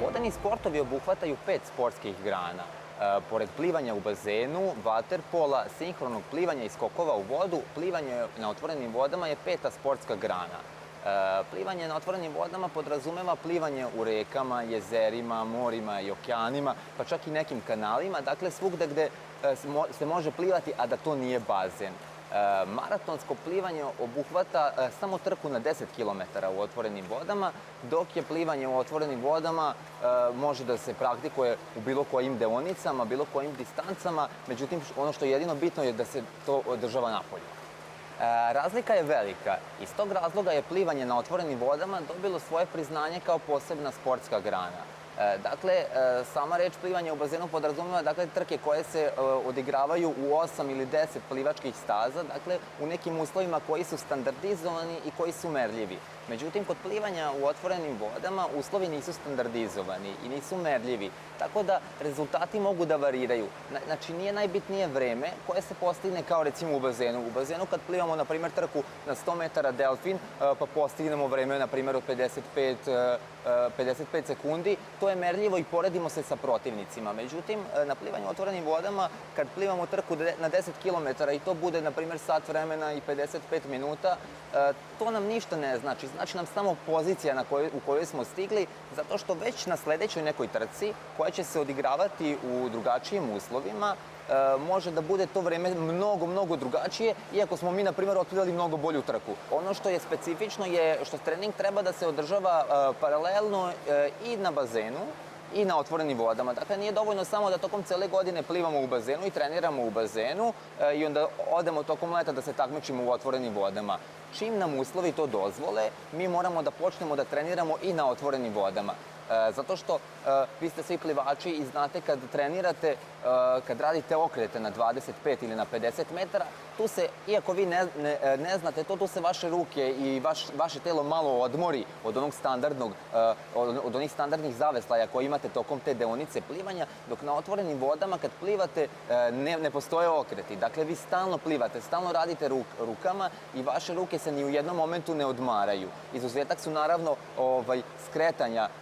Vodeni sportovi obuhvataju 5 sportskih grana. Pored plivanja u bazenu, vaterpola, sinhronog plivanja i skokova u vodu, plivanje na otvorenim vodama je 5. sportska grana. Plivanje na otvorenim vodama podrazumeva plivanje u rekama, jezerima, morima i okeanima, pa čak i nekim kanalima, dakle svugde gde se može plivati, a da to nije bazen. Maratonsko plivanje obuhvata samo trku na 10 km u otvorenim vodama, dok je plivanje u otvorenim vodama može da se praktikuje u bilo kojim deonicama, bilo kojim distancama, međutim ono što je jedino bitno je da se to održava napolju. Razlika je velika. Iz tog razloga je plivanje na otvorenim vodama dobilo svoje priznanje kao posebna sportska grana. Dakle, sama reč plivanje u bazenu podrazumeva trke koje se odigravaju u 8 ili 10 plivačkih staza, dakle u nekim uslovima koji su standardizovani i koji su merljivi. Međutim, kod plivanja u otvorenim vodama uslovi nisu standardizovani i nisu merljivi, tako da rezultati mogu da variraju. Znači, nije najbitnije vreme koje se postigne kao recimo u bazenu. U bazenu kad plivamo, na primjer, trku na 100 metara delfin, pa postignemo vreme, na primjer, od 55 sekundi, to je merljivo i poredimo se sa protivnicima. Međutim, na plivanju u otvorenim vodama, kad plivamo trku na 10 km i to bude, na primjer, sat vremena i 55 minuta, to nam ništa ne znači. Znači nam samo pozicija u kojoj smo stigli, zato što već na sledećoj nekoj trci, koja će se odigravati u drugačijim uslovima, može da bude to vreme mnogo drugačije, iako smo mi, na primjer, otplivali mnogo bolju trku. Ono što je specifično je što trening treba da se održava paralelno i na bazenu i na otvorenim vodama. Dakle, nije dovoljno samo da tokom cele godine plivamo u bazenu i treniramo u bazenu i onda odemo tokom leta da se takmičimo u otvorenim vodama. Čim nam uslovi to dozvole, mi moramo da počnemo da treniramo i na otvorenim vodama. Zato što vi ste svi plivači i znate kad trenirate, kad radite okrete na 25 ili na 50 metara, tu se, iako vi ne znate to, tu se vaše ruke i vaše telo malo odmori od onih standardnih zaveslaja koje imate tokom te deonice plivanja, dok na otvorenim vodama kad plivate ne postoje okreti. Dakle, vi stalno plivate, stalno radite rukama i vaše ruke se ni u jednom momentu ne odmaraju. Izuzetak su naravno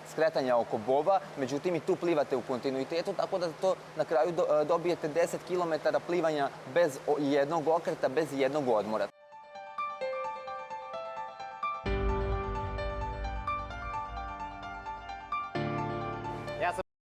skretanja oko boba, međutim i tu plivate u kontinuitetu, tako da to na kraju dobijete 10 km plivanja bez jednog okreta, bez jednog odmora.